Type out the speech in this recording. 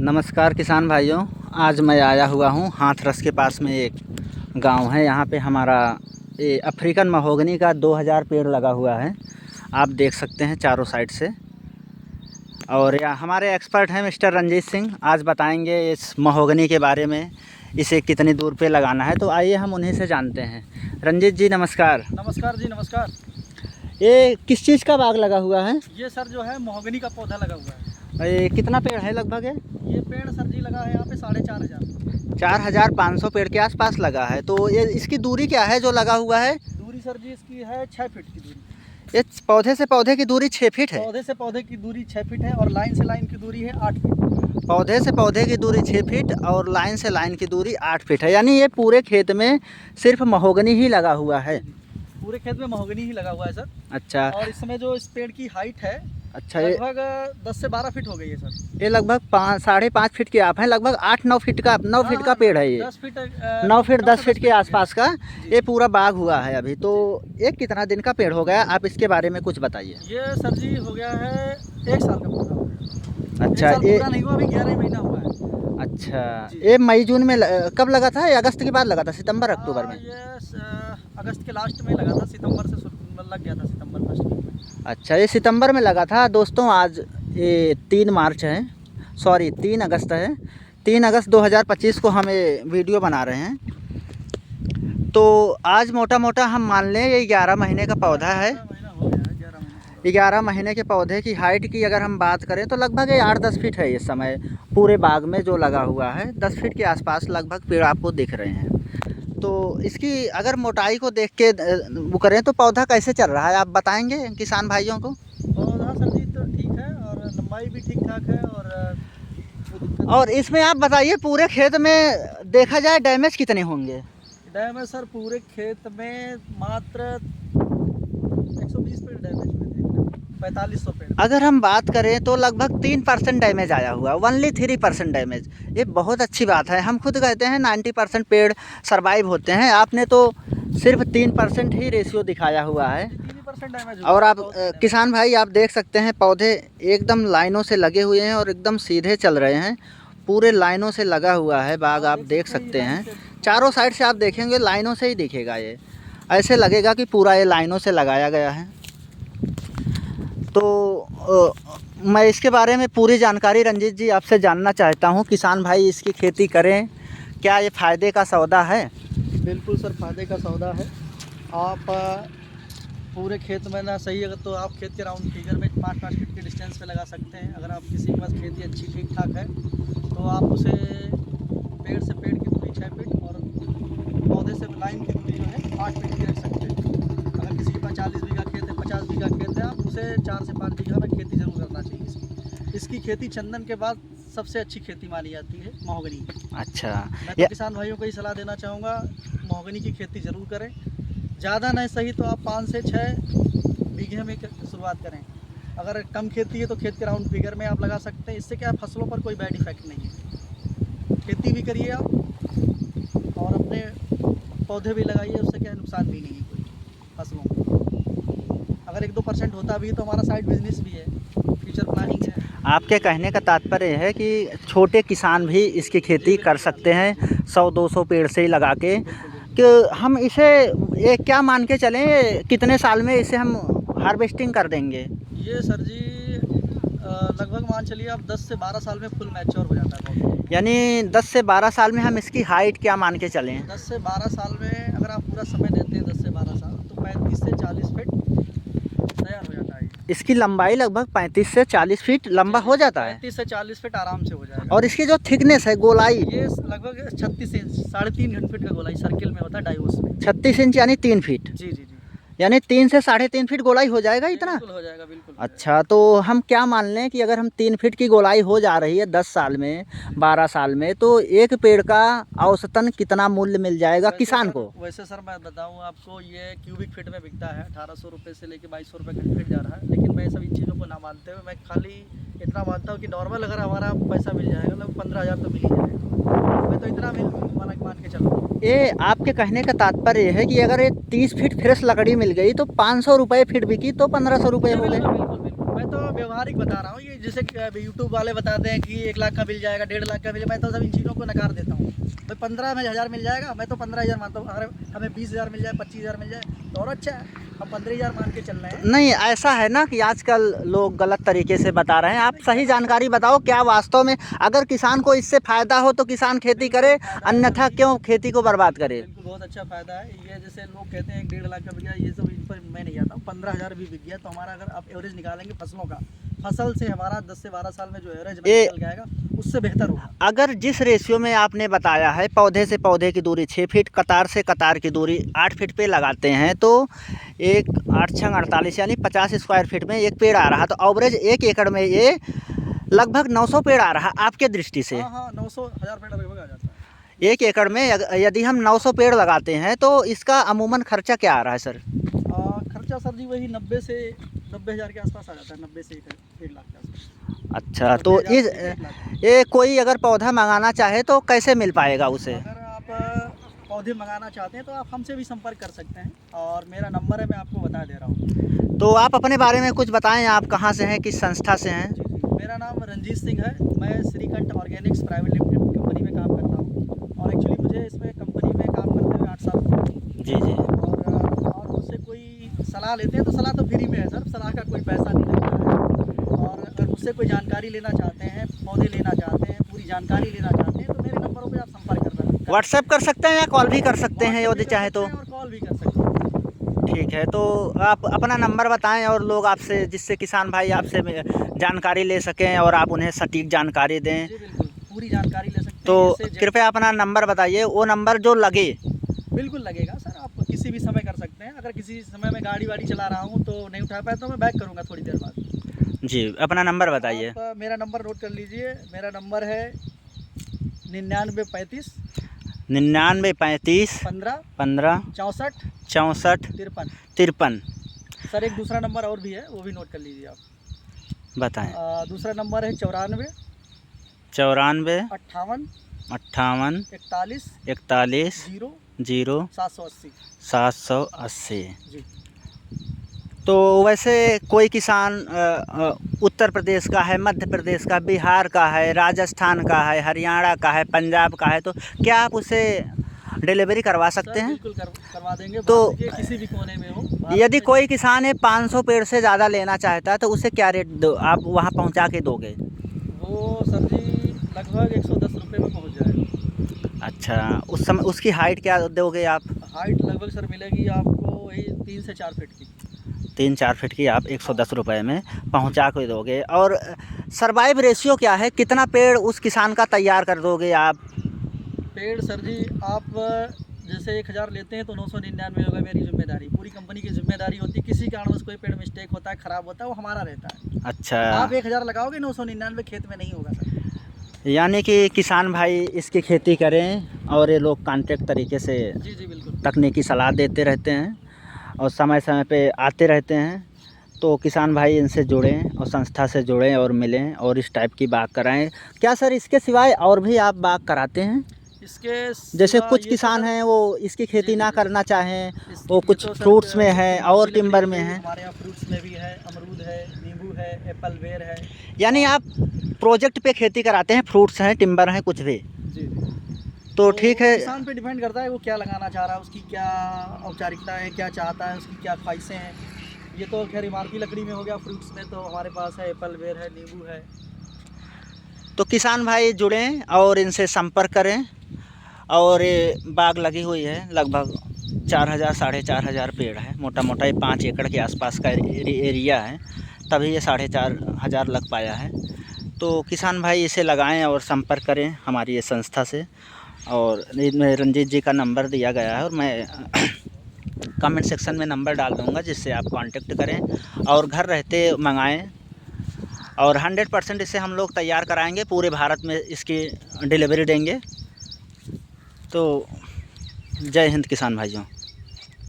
नमस्कार किसान भाइयों। आज मैं आया हुआ हूँ हाथरस के पास में एक गांव है। यहाँ पे हमारा ये अफ्रीकन महोगनी का 2000 पेड़ लगा हुआ है, आप देख सकते हैं चारों साइड से। और यहाँ हमारे एक्सपर्ट हैं मिस्टर रंजीत सिंह, आज बताएंगे इस महोगनी के बारे में, इसे कितनी दूर पे लगाना है। तो आइए हम उन्हीं से जानते हैं। रंजीत जी नमस्कार। नमस्कार जी, नमस्कार। ये किस चीज़ का बाग लगा हुआ है? ये सर जो है महोगनी का पौधा लगा हुआ है। ये कितना पेड़ है लगभग? ये पेड़ सर जी लगा है यहाँ पे 4500। 4500 पेड़ के आसपास लगा है। तो ये इसकी दूरी क्या है जो लगा हुआ है? दूरी सर जी इसकी है 6 फीट की दूरी। ये पौधे से पौधे की दूरी 6 फीट है? पौधे से पौधे की दूरी 6 फीट है और लाइन से लाइन की दूरी है 8 फीट। पौधे से पौधे की दूरी 6 फीट और लाइन से लाइन की दूरी 8 फीट है। यानी ये पूरे खेत में सिर्फ महोगनी ही लगा हुआ है? पूरे खेत में महोगनी ही लगा हुआ है सर। अच्छा। और इस समय जो इस पेड़ की हाइट है अच्छा, लगभग 10 से 12 फीट हो गई है सर। ये लगभग 5.5 फीट के आप हैं, लगभग 8-9 फीट का 9 फीट का पेड़ है ये। 10 फीट 9 फीट 10 फीट के आसपास का ये पूरा बाग हुआ है अभी। तो ये कितना दिन का पेड़ हो गया, आप इसके बारे में कुछ बताइए। ये सर जी हो गया है 1 साल का पौधा हो गया। अच्छा, ये पूरा नहीं हुआ, अभी 11 महीना हुआ है। अच्छा, ये मई जून में कब लगा था? या अगस्त के बाद लगा था? सितंबर अक्टूबर में? ये अगस्त के लास्ट में लगा था, सितंबर से लग गया था, सितंबर फर्स्ट वीक में। अच्छा, ये सितंबर में लगा था। दोस्तों आज ये 3 मार्च है, सॉरी 3 अगस्त है। 3 अगस्त 2025 को हम ये वीडियो बना रहे हैं। तो आज मोटा मोटा हम मान लें ये 11 महीने का पौधा है। 11 महीने के पौधे की हाइट की अगर हम बात करें तो लगभग ये 8-10 फीट है इस समय पूरे बाग में जो लगा हुआ है। 10 फीट के आसपास लगभग पेड़ आपको दिख रहे हैं। तो इसकी अगर मोटाई को देख के वो करें तो पौधा कैसे चल रहा है, आप बताएंगे किसान भाइयों को? पौधा सर जी तो ठीक है और लंबाई भी ठीक ठाक है। और इसमें आप बताइए पूरे खेत में देखा जाए डैमेज कितने होंगे? डैमेज सर पूरे खेत में मात्र 120 पेड़ डैमेज हुए थे, 4500 पेड़। अगर हम बात करें तो लगभग 3% डैमेज आया हुआ, ओनली 3% डैमेज। ये बहुत अच्छी बात है। हम खुद कहते हैं 90% पेड़ सरवाइव होते हैं, आपने तो सिर्फ 3% ही रेशियो दिखाया हुआ है। 3% डैमेज। और आप किसान भाई आप देख सकते हैं पौधे एकदम लाइनों से लगे हुए हैं और एकदम सीधे चल रहे हैं। पूरे लाइनों से लगा हुआ है बाग, आप देख सकते हैं। चारों साइड से आप देखेंगे लाइनों से ही दिखेगा, ये ऐसे लगेगा कि पूरा ये लाइनों से लगाया गया है। तो मैं इसके बारे में पूरी जानकारी रंजीत जी आपसे जानना चाहता हूँ। किसान भाई इसकी खेती करें, क्या ये फ़ायदे का सौदा है? बिल्कुल सर, फायदे का सौदा है। आप पूरे खेत में ना सही, अगर तो आप खेत के राउंड फिगर में 5-5 फीट के डिस्टेंस पे लगा सकते हैं। अगर आप किसी के पास खेती अच्छी ठीक ठाक है तो आप उसे पेड़ से पेड़ की दूरी 6 फीट और पौधे से लाइन की दूरी जो है 8 फीट की रख सकते हैं। अगर किसी के पास 40 बीघा खेत है, 50 बीघा खेत है, आप उसे 4 से 5 बीघा में खेती जरूर करना चाहिए। इसकी खेती चंदन के बाद सबसे अच्छी खेती मानी जाती है महोगनी की। अच्छा, मैं तो किसान भाइयों को ये सलाह देना चाहूँगा, महोगनी की खेती ज़रूर करें। ज़्यादा नहीं सही तो आप 5 से 6 बीघे में शुरुआत करें। अगर कम खेती है तो खेत के राउंड फिगर में आप लगा सकते हैं। इससे क्या फसलों पर कोई बैड इफेक्ट नहीं है। खेती भी करिए आप और अपने पौधे भी लगाइए, उससे क्या नुकसान भी नहीं है कोई फसलों को। अगर 1-2% होता भी तो हमारा साइड बिजनेस भी है, फ्यूचर प्लानिंग है। आपके कहने का तात्पर्य है कि छोटे किसान भी इसकी खेती कर सकते हैं 100-200 पेड़ से ही लगा के। कि हम इसे ये क्या मान के चलें, कितने साल में इसे हम हार्वेस्टिंग कर देंगे? ये सर जी लगभग मान चलिए आप 10 से 12 साल में फुल मैच्योर हो जाता है पौधा। यानी 10 से 12 साल में हम इसकी हाइट क्या मान के चलें? 10 से 12 साल में अगर आप पूरा समय देते हैं 10 से 12 साल तो 35 से 40 फीट तैयार हो जाता है। इसकी लंबाई लगभग 35 से 40 फीट लंबा हो जाता है। 35 से 40 फीट आराम से हो जाएगा। और इसकी जो थिकनेस है, गोलाई, ये लगभग 36 इंच, 3.5 फीट का गोलाई सर्किल में होता है डाइवोस में। 36 इंच यानी 3 फीट। जी जी जी, यानी 3 से 3.5 फीट गोलाई हो जाएगा इतना? बिल्कुल हो जाएगा, बिल्कुल। अच्छा, तो हम क्या मान लें कि अगर हम 3 फीट की गोलाई हो जा रही है 10 साल में, 12 साल में, तो एक पेड़ का औसतन कितना मूल्य मिल जाएगा किसान को? वैसे सर मैं बताऊं आपको, ये क्यूबिक फीट में बिकता है 1800 रुपये से लेकर 2200 रुपये का फीट जा रहा है। लेकिन मैं सब इन चीज़ों को ना मानते हुए मैं खाली इतना मानता हूँ कि नॉर्मल अगर हमारा पैसा मिल जाएगा मतलब 15,000 तो मिल ही जाएगा। मैं तो इतना मान के चल रहा हूँ। ये आपके कहने का तात्पर्य है कि अगर ये 30 फीट फ्रेश लकड़ी मिल गई तो 500 रुपये फीट बिकी तो 1500 रुपये हो गए। बिल्कुल बिल्कुल, मैं तो व्यवहारिक बता रहा हूँ। ये जैसे यूट्यूब वाले बताते हैं कि 1 लाख का मिल जाएगा, 1.5 लाख का मिल जाएगा, मैं तो सब इन चीज़ों को नकार देता हूँ। भाई 15,000 मिल जाएगा, मैं तो 15,000 मानता हूँ। अगर हमें 20,000 मिल जाए, 25,000 मिल जाए तो और अच्छा है। हम 15,000 मान के चल रहे हैं। नहीं, ऐसा है ना कि आजकल लोग गलत तरीके से बता रहे हैं। आप सही जानकारी बताओ, क्या वास्तव में अगर किसान को इससे फ़ायदा हो तो किसान खेती करे, अन्यथा क्यों खेती को बर्बाद करे? बिल्कुल बहुत अच्छा फ़ायदा है। ये जैसे लोग कहते हैं 1.5 लाख का बिक गया, ये सब इन पर मैं नहीं आता हूँ। 15,000 भी बिक गया तो हमारा, अगर आप एवरेज निकालेंगे फसलों का, फसल से हमारा 10 से 12 साल में जो एवरेज निकल के आएगा उससे बेहतर होगा। अगर जिस रेशियो में आपने बताया है, पौधे से पौधे की दूरी 6 फीट, कतार से कतार की दूरी 8 फीट पे लगाते हैं, तो एक 8 छंग 48 यानी 50 स्क्वायर फीट में एक पेड़ आ रहा। तो एवरेज 1 एकड़ में ये लगभग 900 पेड़ आ रहा आपके दृष्टि से? हाँ, 900,000 पेड़ लगभग आ जाता है। 1 एकड़ में यदि हम 900 पेड़ लगाते हैं तो इसका अमूमन खर्चा क्या आ रहा है सर? खर्चा सर जी वही 90,000 के आसपास आ जाता है। 90 से 1 लाख के आसपास। अच्छा, तो इस ये कोई अगर पौधा मंगाना चाहे तो कैसे मिल पाएगा उसे? अगर आप पौधे मंगाना चाहते हैं तो आप हमसे भी संपर्क कर सकते हैं, और मेरा नंबर है, मैं आपको बता दे रहा हूँ। तो आप अपने बारे में कुछ बताएं, आप कहाँ से हैं, किस संस्था से हैं? जी, मेरा नाम रंजीत सिंह है। मैं Shrikanth Organics private limited company में काम करता हूँ, और एक्चुअली मुझे इसमें कंपनी में काम करते हुए 8 साल हो गए। जी। और मुझसे कोई सलाह लेते हैं तो सलाह तो फ्री में है सर, सलाह का कोई पैसा नहीं लगता है। और अगर मुझसे कोई जानकारी लेना चाहते हैं, पौधे लेना चाहते हैं, पूरी जानकारी लेना चाहते हैं, तो मेरे नंबरों पे आप संपर्क कर सकते हैं। व्हाट्सएप कर सकते हैं या कॉल भी कर सकते हैं यदि चाहे तो? और कॉल भी कर सकते हैं। ठीक है, तो आप अपना नंबर बताएं और लोग आपसे, जिससे किसान भाई आपसे जानकारी ले सकें और आप उन्हें सटीक जानकारी दें। जी बिल्कुल, पूरी जानकारी ले सकते हैं। तो कृपया अपना नंबर बताइए, वो नंबर जो लगे। बिल्कुल लगेगा सर, आप किसी भी समय कर सकते हैं। अगर किसी समय में गाड़ी वाड़ी चला रहा हूँ तो नहीं उठा पाया तो मैं बैक करूँगा थोड़ी देर बाद। जी, अपना नंबर बताइए। आप मेरा नंबर नोट कर लीजिए। मेरा नंबर है 9935 9935 15 64 64 53। सर एक दूसरा नंबर और भी है, वो भी नोट कर लीजिए आप। बताएं। दूसरा नंबर है 94 94 58 58 41 41 0 780। 780। जी। तो वैसे कोई किसान उत्तर प्रदेश का है, मध्य प्रदेश का, बिहार का है, राजस्थान का है, हरियाणा का है, पंजाब का है, तो क्या आप उसे डिलीवरी करवा सकते हैं? बिल्कुल करवा देंगे। तो किसी भी कोने में हो। यदि कोई किसान है 500 पेड़ से ज़्यादा लेना चाहता है तो उसे क्या रेट दो आप वहाँ पहुँचा के दोगे? वो सर जी लगभग 110 रुपये में पहुँच जाएगा। अच्छा, उस समय उसकी हाइट क्या दोगे आप? हाइट लगभग सर मिलेगी आपको वही 3 से 4 फीट की। 3-4 फीट की आप 110 रुपये में पहुंचा के दोगे। और सर्वाइव रेशियो क्या है, कितना पेड़ उस किसान का तैयार कर दोगे आप? पेड़ सर जी आप जैसे 1000 लेते हैं तो 999 होगा मेरी जिम्मेदारी, पूरी कंपनी की जिम्मेदारी होती है। किसी कारणवश कोई पेड़ मिस्टेक होता है, ख़राब होता है, वो हमारा रहता है। अच्छा, आप 1000 लगाओगे, 999 खेत में नहीं होगा सर। यानी कि किसान भाई इसकी खेती करें और ये लोग कॉन्ट्रैक्ट तरीके से जी बिल्कुल तकनीकी सलाह देते रहते हैं और समय समय पे आते रहते हैं। तो किसान भाई इनसे जुड़ें और संस्था से जुड़ें और मिलें और इस टाइप की बाग कराएं। क्या सर इसके सिवाय और भी आप बाग कराते हैं? इसके जैसे कुछ किसान हैं वो इसकी खेती ना करना चाहें, वो कुछ फ्रूट्स में है और टिम्बर में है। हमारे यहाँ फ्रूट्स में भी है, अमरूद है, नींबू है, एप्पल बेर है। यानी आप प्रोजेक्ट पे खेती कराते हैं, फ्रूट्स हैं, टिम्बर हैं, कुछ भी? जी। तो ठीक है, किसान पे डिपेंड करता है वो क्या लगाना चाह रहा है, उसकी क्या औपचारिकता है, क्या चाहता है, उसकी क्या ख्वाहिशें हैं। ये तो खैर इमारती लकड़ी में हो गया। फ्रूट्स में तो हमारे पास है एप्पल बेर है, नींबू है। तो किसान भाई जुड़ें और इनसे संपर्क करें। और ये बाग लगी हुई है, लगभग 4000 4,500 पेड़ है, मोटा मोटा ये 5 एकड़ के आसपास का एरिया है, तभी ये 4,500 लग पाया है। तो किसान भाई इसे लगाएं और संपर्क करें हमारी ये संस्था से। और इसमें रंजीत जी का नंबर दिया गया है और मैं कमेंट सेक्शन में नंबर डाल दूंगा, जिससे आप कांटेक्ट करें और घर रहते मंगाएं। और 100% इसे हम लोग तैयार कराएंगे, पूरे भारत में इसकी डिलीवरी देंगे। तो जय हिंद किसान भाइयों।